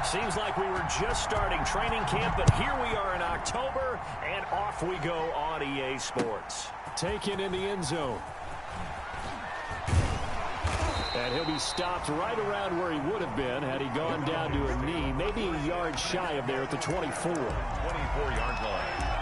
Seems like we were just starting training camp, but here we are in October, and off we go on EA Sports. Taken in the end zone. And he'll be stopped right around where he would have been had he gone down to a knee, maybe a yard shy of there at the 24. 24-yard line.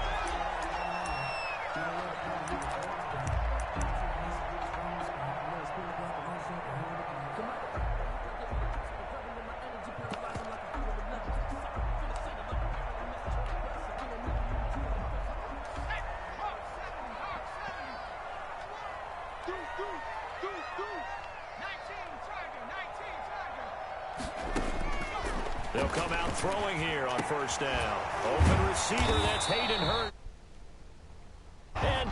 They'll come out throwing here on first down. Open receiver, that's Hayden Hurst. And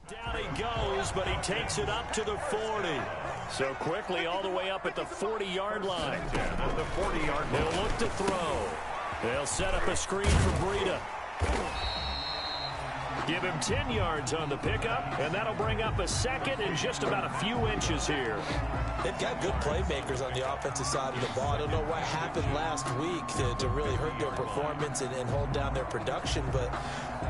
down he goes, but he takes it up to the 40. So quickly all the way up at the 40-yard line. At the 40-yard line. They'll look to throw. They'll set up a screen for Breida. Give him 10 yards on the pickup, and that'll bring up a second and just about a few inches here. They've got good playmakers on the offensive side of the ball. I don't know what happened last week to really hurt their performance and hold down their production, but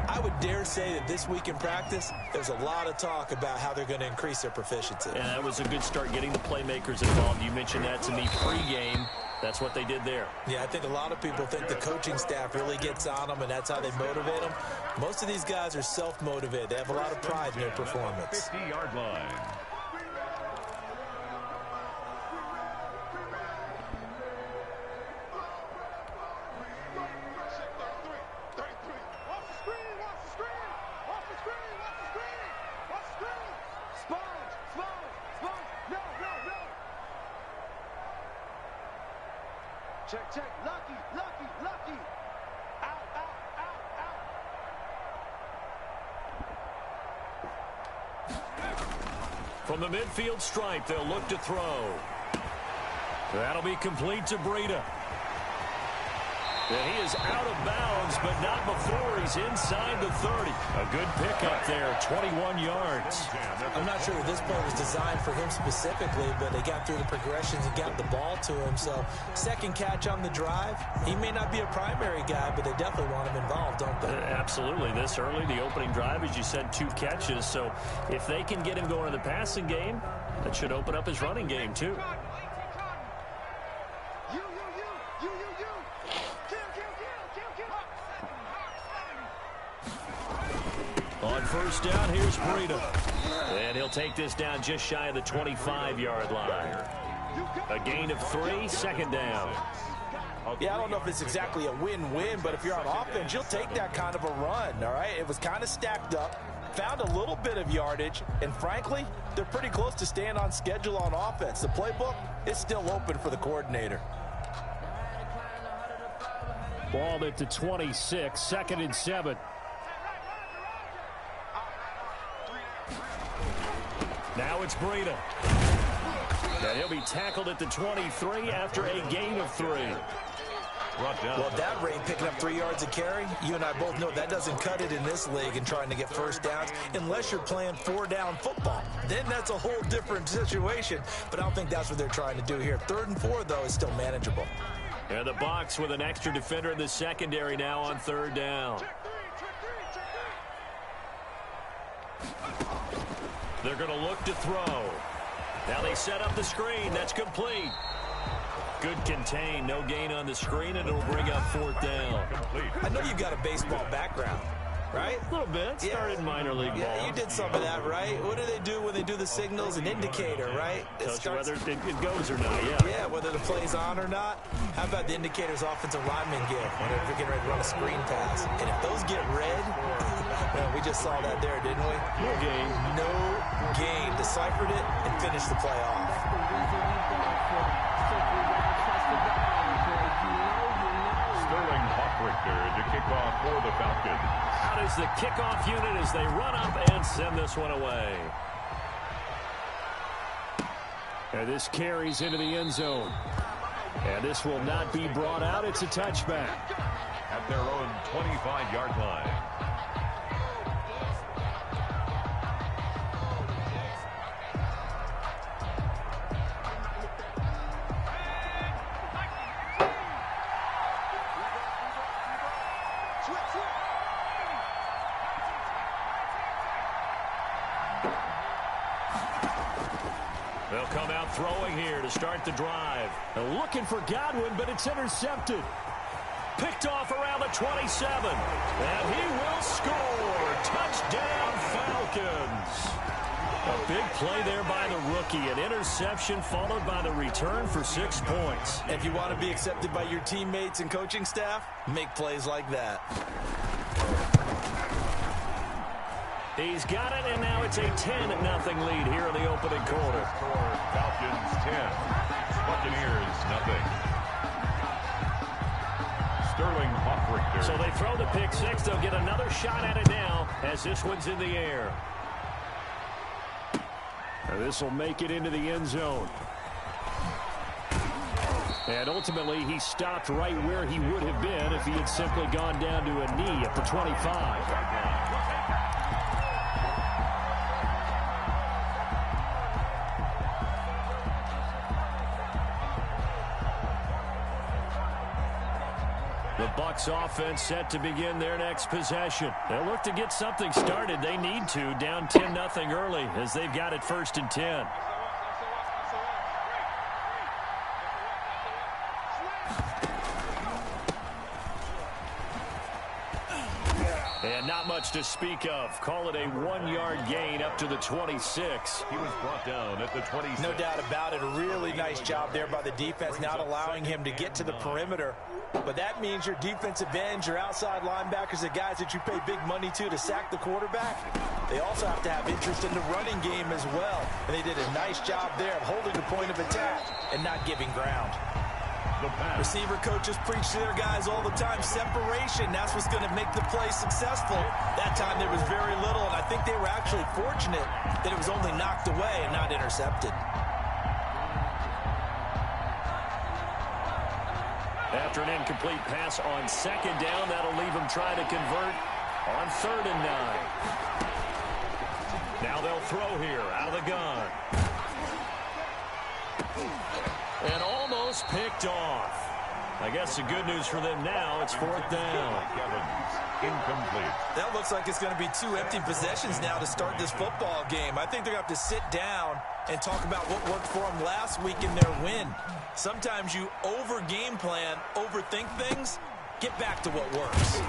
I would dare say that this week in practice, there's a lot of talk about how they're going to increase their proficiency. And that was a good start getting the playmakers involved. You mentioned that to me pregame. That's what they did there. Yeah, I think a lot of people think the coaching staff really gets on them, and that's how they motivate them. Most of these guys are self-motivated. They have a lot of pride in their performance. 50-yard line. Check, check. Lucky, lucky, lucky. Out, out, out, out. From the midfield stripe, they'll look to throw. That'll be complete to Breida. And he is out of bounds, but not before he's inside the 30. A good pickup there, 21 yards. I'm not sure that this play was designed for him specifically, but they got through the progressions and got the ball to him. So, second catch on the drive. He may not be a primary guy, but they definitely want him involved, don't they? Absolutely. This early, the opening drive, as you said, 2 catches. So, if they can get him going in the passing game, that should open up his running game, too. On first down, here's Breida. And he'll take this down just shy of the 25-yard line. A gain of 3, second down. Yeah, I don't know if it's exactly a win-win, but if you're on offense, you'll take that kind of a run, all right? It was kind of stacked up, found a little bit of yardage, and frankly, they're pretty close to staying on schedule on offense. The playbook is still open for the coordinator. Ball at the 26, 2nd and 7. Now it's Breida. And he'll be tackled at the 23 after a gain of 3. Well, at that rate, picking up 3 yards a carry, you and I both know that doesn't cut it in this league and trying to get first downs unless you're playing 4-down football. Then that's a whole different situation, but I don't think that's what they're trying to do here. 3rd and 4, though, is still manageable. And the Bucs with an extra defender in the secondary now on 3rd down. They're going to look to throw. Now they set up the screen. That's complete. Good contain. No gain on the screen, and it'll bring up 4th down. I know you've got a baseball background, right? A little bit. Started minor league ball. Yeah, you did some of that, right? What do they do when they do the signals? An indicator, right? Tells you whether it goes or not, Yeah, whether the play's on or not. How about the indicators offensive linemen give when they're getting ready to run a screen pass? And if those get red, well, we just saw that there, didn't we? No gain. No gain. Deciphered it and finished the play off. goes the kickoff unit as they run up and send this one away. And this carries into the end zone. And this will not be brought out. It's a touchback. At their own 25-yard line. They'll come out throwing here to start the drive. They're looking for Godwin, but it's intercepted. Picked off around the 27. And he will score. Touchdown, Falcons. A big play there by the rookie. An interception followed by the return for 6 points. If you want to be accepted by your teammates and coaching staff, make plays like that. He's got it, and now it's a 10-0 lead here in the opening quarter. Falcons 10, Buccaneers nothing. Sterling Hoffrichter. So they throw the pick six. They'll get another shot at it now as this one's in the air. And this will make it into the end zone. And ultimately, he stopped right where he would have been if he had simply gone down to a knee at the 25. The Bucs offense set to begin their next possession. They'll look to get something started. They need to, down 10-0 early as they've got it 1st and 10. And not much to speak of. Call it a 1-yard gain up to the 26. He was brought down at the 26. No doubt about it. A really nice job there by the defense, not allowing him to get to the perimeter. But that means your defensive ends, your outside linebackers, the guys that you pay big money to sack the quarterback, they also have to have interest in the running game as well. And they did a nice job there of holding the point of attack and not giving ground. Receiver coaches preach to their guys all the time, separation. That's what's going to make the play successful. That time there was very little, and I think they were actually fortunate that it was only knocked away and not intercepted. After an incomplete pass on 2nd down, that'll leave them trying to convert on 3rd and 9. Now they'll throw here out of the gun. And almost picked off. I guess the good news for them now, it's 4th down. Incomplete. That looks like it's going to be 2 empty possessions now to start this football game. I think they're going to have to sit down and talk about what worked for them last week in their win. Sometimes you over-game plan, overthink things, get back to what works.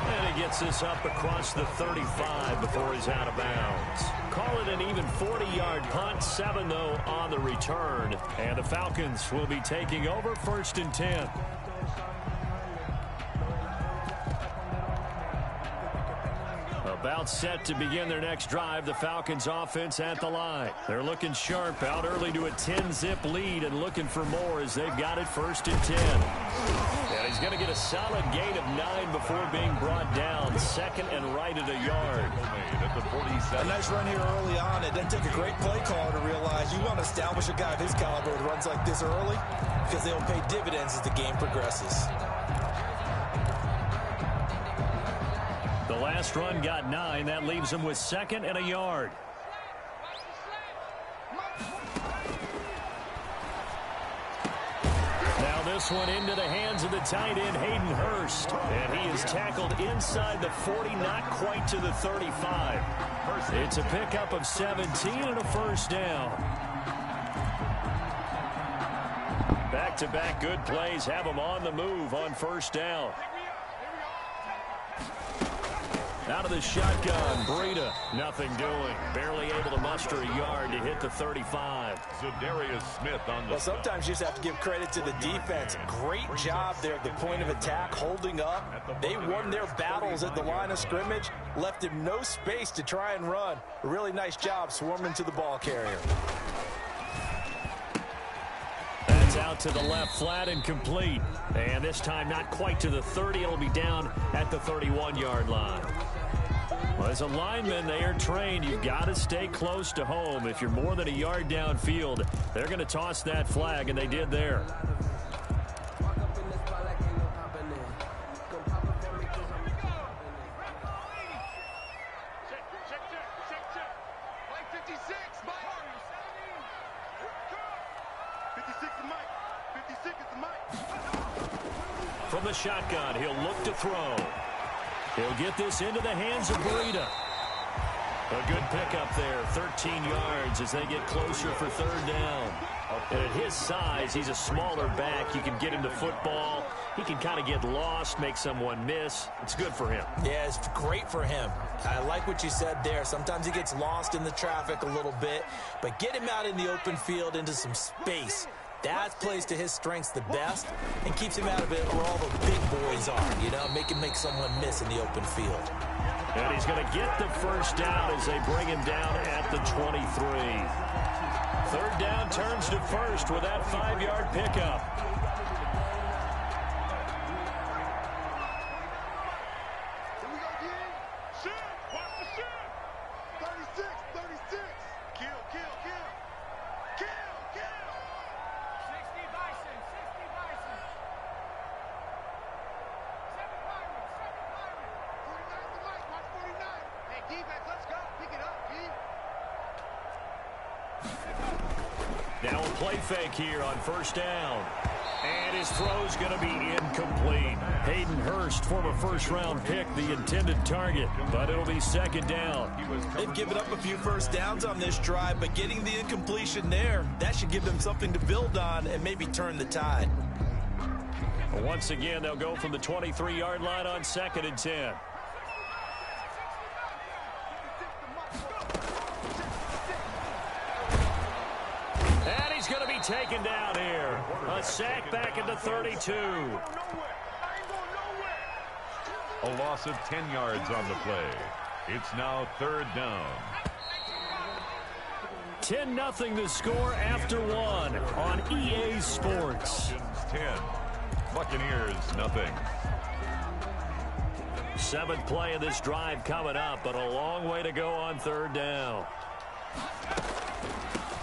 And he gets this up across the 35 before he's out of bounds. Call it an even 40-yard punt, 7 though on the return. And the Falcons will be taking over 1st and 10. About set to begin their next drive. The Falcons offense at the line. They're looking sharp out early to a 10-zip lead and looking for more as they've got it 1st and 10. And he's going to get a solid gain of 9 before being brought down. 2nd and right at a yard. A nice run here early on. It doesn't take a great play caller to realize you want to establish a guy of his caliber with runs like this early because they'll pay dividends as the game progresses. The last run got 9. That leaves him with 2nd and a yard. Now this one into the hands of the tight end, Hayden Hurst. And he is tackled inside the 40, not quite to the 35. It's a pickup of 17 and a 1st down. Back-to-back good plays have him on the move on 1st down. Out of the shotgun, Breida, nothing doing. Barely able to muster a yard to hit the 35. Zadarius Smith on the Well, sometimes you just have to give credit to the defense. Great job there at the point of attack, holding up. They won their battles at the line of scrimmage, left him no space to try and run. A really nice job swarming to the ball carrier. That's out to the left, flat and complete. And this time not quite to the 30. It'll be down at the 31-yard line. Well, as a lineman, they are trained. You've got to stay close to home. If you're more than a yard downfield, they're going to toss that flag, and they did there. From the shotgun, he'll look to throw. He'll get this into the hands of Breida. A good pickup there, 13 yards as they get closer for third down. And at his size, he's a smaller back. You can get him to football. He can kind of get lost, make someone miss. It's good for him. Yeah, it's great for him. I like what you said there. Sometimes he gets lost in the traffic a little bit, but get him out in the open field into some space. That plays to his strengths the best and keeps him out of it where all the big boys are, you know, make someone miss in the open field. And he's going to get the first down as they bring him down at the 23. Third down turns to first with that 5-yard pickup. Here we go again. Shit. Watch the shit. 36, 36. Kill, kill, kill. Kill, kill. 60 Bison, 60 Bison. 7 Pirates, 7 Pirates. 49 the mic, watch 49. Hey, defense, let's go. Pick it up, D. Now a play fake here on first down. And his throw's going to be incomplete. Hayden Hurst, former first-round pick, the intended target, but it'll be second down. They've given up a few first downs on this drive, but getting the incompletion there, that should give them something to build on and maybe turn the tide. Once again, they'll go from the 23-yard line on 2nd and 10. And he's going to be taken down here. A sack back into 32. A loss of 10 yards on the play. It's now third down. 10-0 the score after one on EA Sports. 10. Buccaneers, nothing. 7th play of this drive coming up, but a long way to go on third down.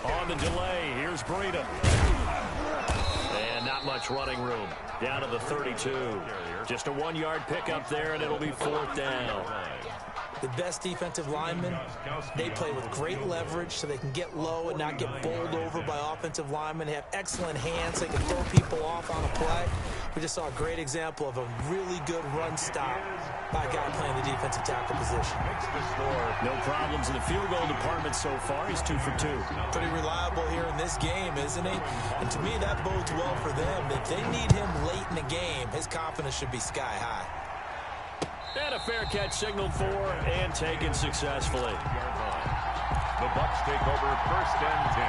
On the delay, here's Breida. And not much running room. Down to the 32. Just a 1-yard pickup there, and it'll be 4th down. The best defensive linemen, they play with great leverage so they can get low and not get bowled over by offensive linemen. They have excellent hands. They can throw people off on a play. We just saw a great example of a really good run stop by a guy playing the defensive tackle position. No problems in the field goal department so far. He's 2 for 2. Pretty reliable here in this game, isn't he? And to me, that bodes well for them. If they need him late in the game, his confidence should be sky high. And a fair catch signaled for and taken successfully. The Bucs take over 1st and 10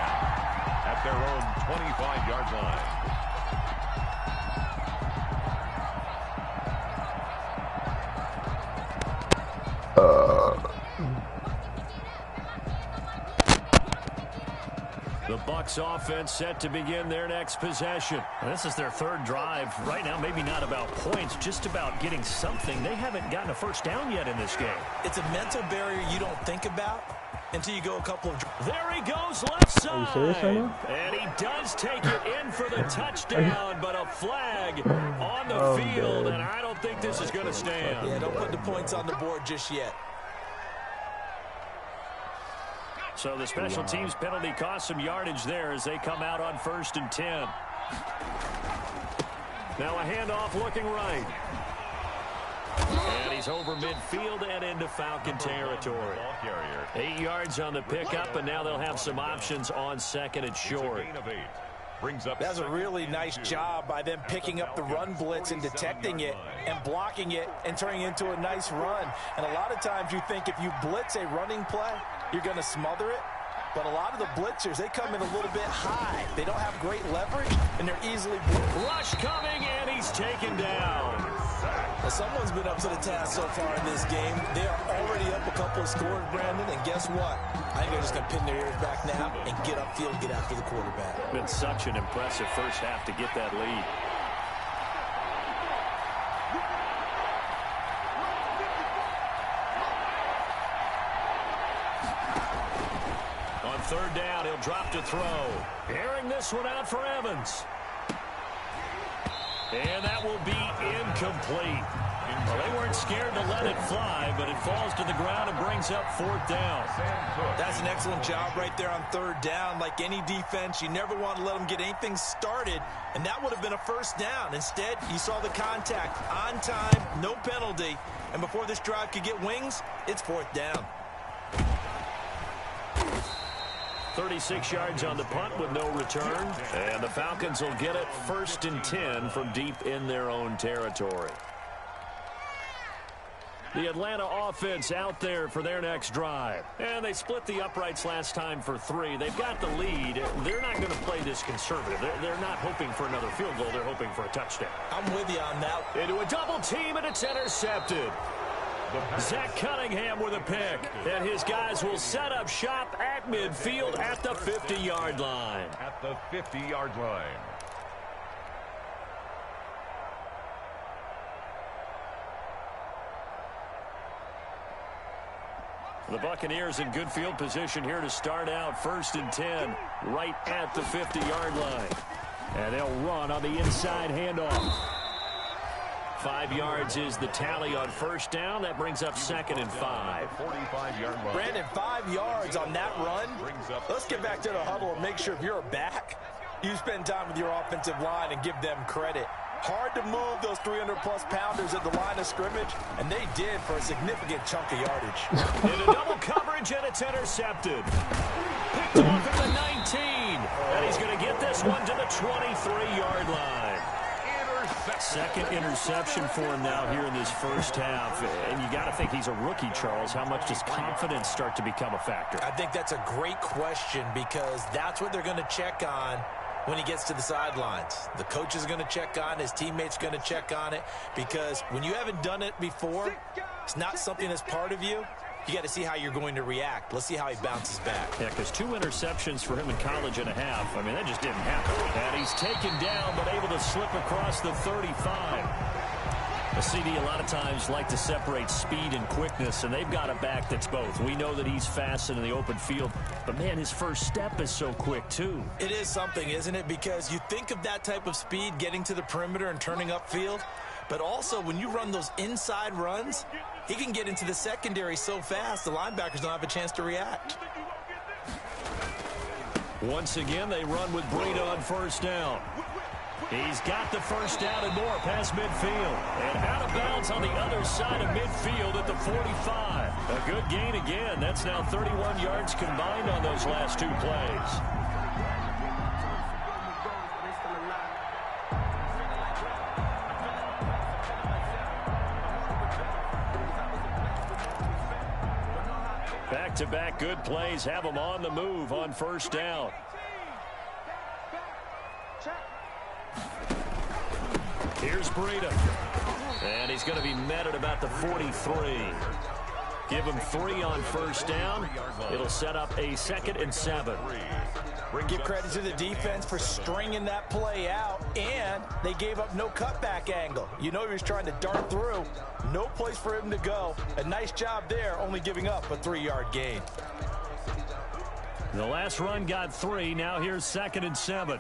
at their own 25-yard line. The Bucs offense set to begin their next possession. This is their 3rd drive. Right now, maybe not about points, just about getting something. They haven't gotten a first down yet in this game. It's a mental barrier you don't think about until you go a couple of... There he goes, left side. Are you serious right now? And he does take it in for the touchdown, but a flag on the field, man. and I don't think this is going to stand. Yeah, don't put the points on the board just yet. So the special teams penalty cost some yardage there as they come out on 1st and 10. Now a handoff looking right. And he's over midfield and into Falcon territory. 8 yards on the pickup, and now they'll have some options on 2nd and short. That's a really nice job by them picking up the run blitz and detecting it and blocking it and turning it into a nice run. And a lot of times you think if you blitz a running play, you're going to smother it. But a lot of the blitzers, they come in a little bit high. They don't have great leverage, and they're easily blitzed. Rush coming, and he's taken down. Well, someone's been up to the task so far in this game. They are already up a couple of scores, Brandon, and guess what? I think they're just going to pin their ears back now and get upfield, get after the quarterback. Been such an impressive first half to get that lead. On third down, he'll drop to throw. Airing this one out for Evans. And that will be incomplete. Well, they weren't scared to let it fly, but it falls to the ground and brings up fourth down. That's an excellent job right there on third down. Like any defense, you never want to let them get anything started, and that would have been a first down. Instead, you saw the contact on time, no penalty, and before this drive could get wings, it's fourth down. 36 yards on the punt with no return. And the Falcons will get it 1st and 10 from deep in their own territory. The Atlanta offense out there for their next drive. And they split the uprights last time for 3. They've got the lead. They're not going to play this conservative. They're not hoping for another field goal. They're hoping for a touchdown. I'm with you on that. Into a double team, and it's intercepted. Zach Cunningham with a pick, and his guys will set up shop at midfield at the 50-yard line. At the 50-yard line. The Buccaneers in good field position here to start out 1st and 10 right at the 50-yard line. And they'll run on the inside handoff. 5 yards is the tally on first down. That brings up 2nd and 5. 45-yard line. Brandon, 5 yards on that run. Let's get back to the huddle and make sure if you're a back, you spend time with your offensive line and give them credit. Hard to move those 300-plus pounders at the line of scrimmage, and they did for a significant chunk of yardage. Into double coverage, and it's intercepted. Picked off at the 19, and he's going to get this one to the 23-yard line. Second interception for him now here in this first half. And you got to think he's a rookie, Charles. How much does confidence start to become a factor? I think that's a great question because that's what they're going to check on when he gets to the sidelines. The coach is going to check on it. His teammates going to check on it because when you haven't done it before, it's not something that's part of you. You got to see how you're going to react. Let's see how he bounces back. Yeah, because 2 interceptions for him in college and a half. I mean, that just didn't happen. And he's taken down, but able to slip across the 35. A CD a lot of times like to separate speed and quickness, and they've got a back that's both. We know that he's fast in the open field, but, man, his first step is so quick, too. It is something, isn't it? Because you think of that type of speed getting to the perimeter and turning upfield, but also when you run those inside runs, he can get into the secondary so fast the linebackers don't have a chance to react. Once again, they run with Breida on first down. He's got the first down and more past midfield. And out of bounds on the other side of midfield at the 45. A good gain again. That's now 31 yards combined on those last 2 plays. Back-to-back good plays have them on the move on first down. Here's Breida. And he's going to be met at about the 43. Give him 3 on first down. It'll set up a 2nd and 7. Give credit to the defense for stringing that play out, and they gave up no cutback angle. You know he was trying to dart through. No place for him to go. A nice job there, only giving up a 3-yard gain. The last run got 3. Now here's 2nd and 7.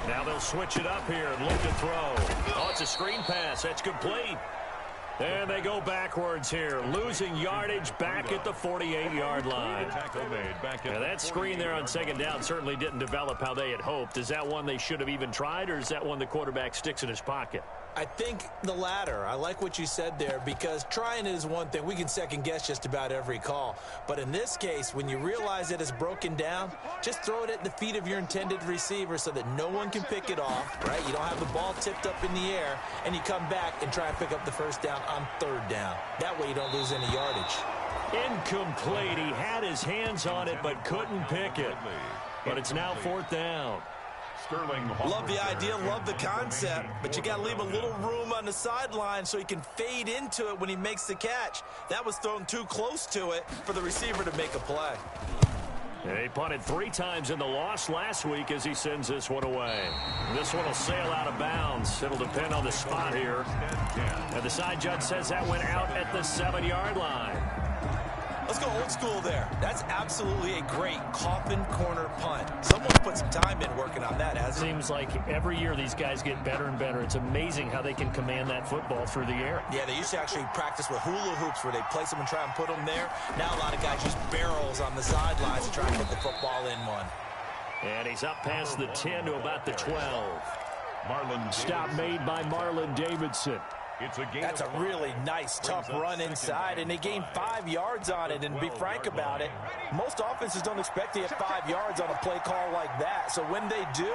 Now they'll switch it up here and look to throw. Oh, it's a screen pass. That's complete. And they go backwards here, losing yardage back at the 48-yard line. Now that screen there on 2nd down certainly didn't develop how they had hoped. Is that one they should have even tried, or is that one the quarterback sticks in his pocket? I think the latter. I like what you said there because trying it is one thing. We can second-guess just about every call. But in this case, when you realize that it's broken down, just throw it at the feet of your intended receiver so that no one can pick it off, right? You don't have the ball tipped up in the air, and you come back and try and pick up the first down on 3rd down. That way you don't lose any yardage. Incomplete. He had his hands on it but couldn't pick it. But it's now 4th down. Love the idea, love the concept, but you got to leave a little room on the sideline so he can fade into it when he makes the catch. That was thrown too close to it for the receiver to make a play. He punted 3 times in the loss last week as he sends this one away. This one will sail out of bounds. It'll depend on the spot here. And the side judge says that went out at the 7-yard line. Let's go old school there. That's absolutely a great coffin corner punt. Someone's put some time in working on that, hasn't it? Seems like every year these guys get better and better. It's amazing how they can command that football through the air. Yeah, they used to actually practice with hula hoops where they place them and try and put them there. Now a lot of guys use barrels on the sidelines to try and get the football in one. And he's up past the 10 to about the 12. Stop made by Marlon Davidson. That's a really nice, tough run inside, and they gained 5 yards on it. And to be frank about it, most offenses don't expect to get 5 yards on a play call like that. So when they do,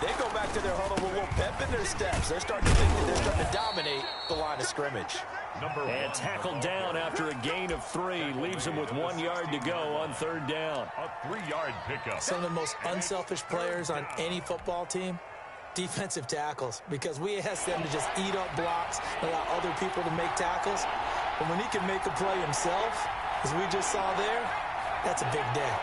they go back to their huddle with a little pep in their steps. They're starting to think that they're starting to dominate the line of scrimmage. And tackled down after a gain of 3. Leaves him with 1 yard to go on 3rd down. A 3-yard pickup. Some of the most unselfish players on any football team, defensive tackles, because we ask them to just eat up blocks, allow other people to make tackles. But when he can make a play himself, as we just saw there, that's a big day.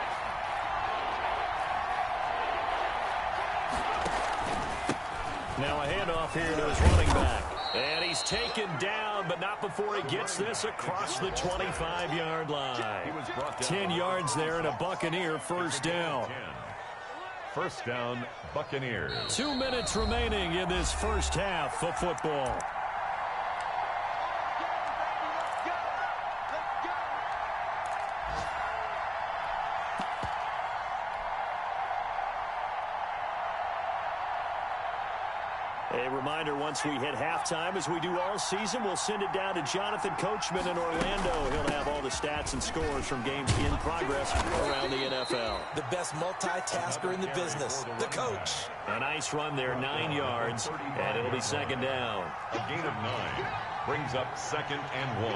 Now a handoff here to his running back. And he's taken down, but not before he gets this across the 25-yard line. 10 yards there and a Buccaneer 1st down. 1st down, Buccaneers. 2 minutes remaining in this first half of football. A reminder, once we hit halftime, as we do all season, we'll send it down to Jonathan Coachman in Orlando. He'll have all the stats and scores from games in progress around the NFL. The best multitasker in the business, the coach. A nice run there, 9 yards, and it'll be 2nd down. A gain of 9 brings up 2nd and 1.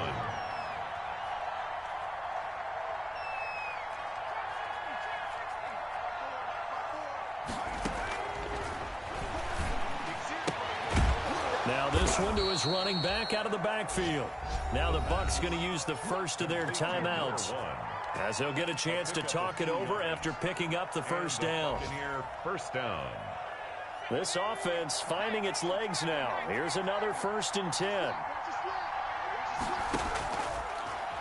Now this one to his running back out of the backfield. Now the Bucs going to use the first of their timeouts, as they'll get a chance to talk it over after picking up the 1st down. 1st down. This offense finding its legs now. Here's another 1st and 10.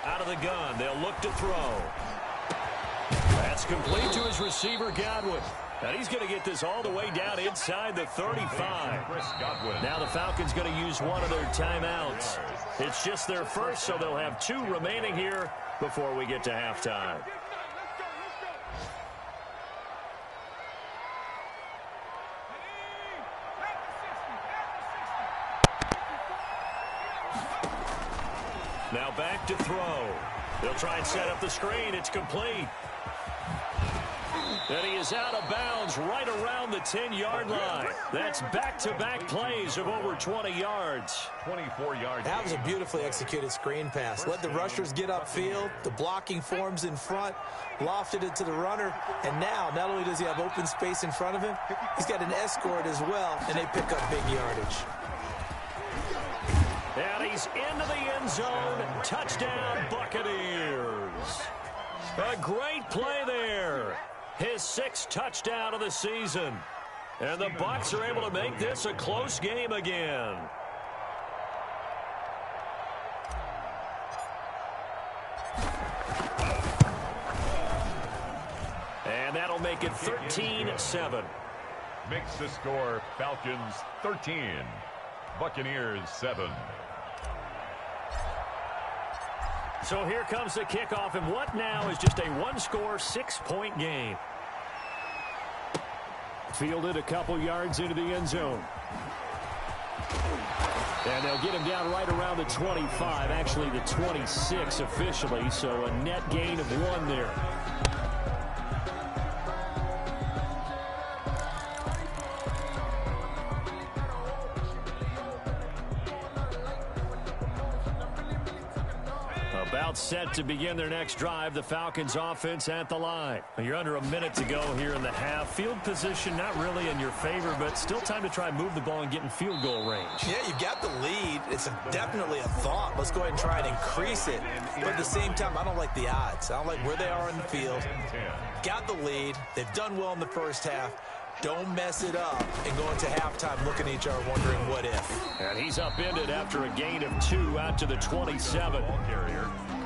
Out of the gun, they'll look to throw. That's complete to his receiver, Godwin. And he's going to get this all the way down inside the 35. Now the Falcons going to use one of their timeouts. It's just their first, so they'll have 2 remaining here before we get to halftime. Now back to throw. They'll try and set up the screen. It's complete. And he is out of bounds right around the 10-yard line. That's back-to-back plays of over 20 yards. 24 yards. That was a beautifully executed screen pass. Let the rushers get upfield. The blocking forms in front. Lofted it to the runner. And now, not only does he have open space in front of him, he's got an escort as well, and they pick up big yardage. And he's into the end zone. Touchdown, Buccaneers. A great play there. His 6th touchdown of the season. And the Bucs are able to make this a close game again. And that'll make it 13-7. Makes the score Falcons 13. Buccaneers 7. So here comes the kickoff, and what now is just a 1-score, 6-point game. Fielded a couple yards into the end zone. And they'll get him down right around the 25, actually the 26 officially, so a net gain of 1 there. About set to begin their next drive, the Falcons offense at the line. You're under a minute to go here in the half. Field position not really in your favor, but still time to try and move the ball and get in field goal range. Yeah, you've got the lead. It's definitely a thought. Let's go ahead and try and increase it. But at the same time, I don't like the odds. I don't like where they are in the field. Got the lead. They've done well in the first half. Don't mess it up and go into halftime looking at each other wondering what if. And he's upended after a gain of 2 out to the 27.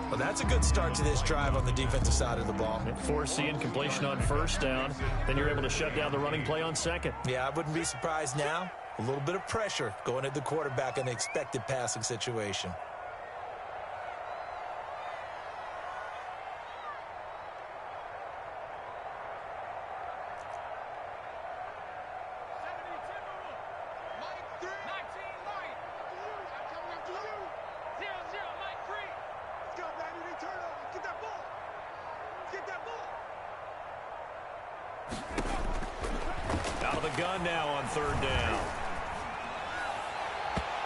Well, that's a good start to this drive on the defensive side of the ball. Force the incompletion on first down. Then you're able to shut down the running play on second. Yeah, I wouldn't be surprised now. A little bit of pressure going at the quarterback in an expected passing situation. Out of the gun now on third down.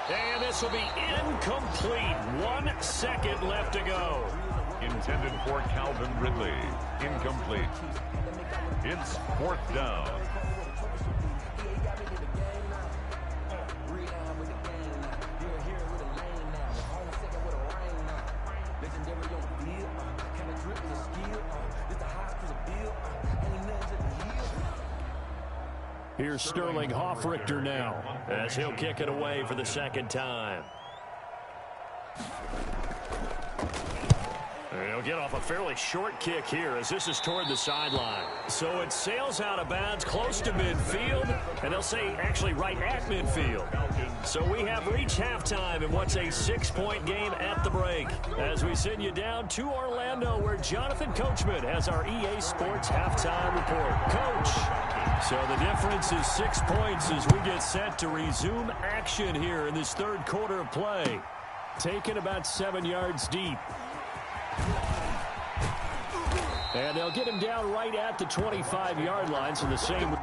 And this will be incomplete. 1 second left to go. Intended for Calvin Ridley. Incomplete. It's 4th down. Here's Sterling Hoffrichter now as he'll kick it away for the second time. He'll get off a fairly short kick here as this is toward the sideline. So it sails out of bounds close to midfield, and they'll say actually right at midfield. So we have reached halftime in what's a 6-point game at the break as we send you down to Orlando where Jonathan Coachman has our EA Sports halftime report. Coach, so the difference is 6 points as we get set to resume action here in this third quarter of play. Taken about 7 yards deep. And they'll get him down right at the 25-yard line, so the same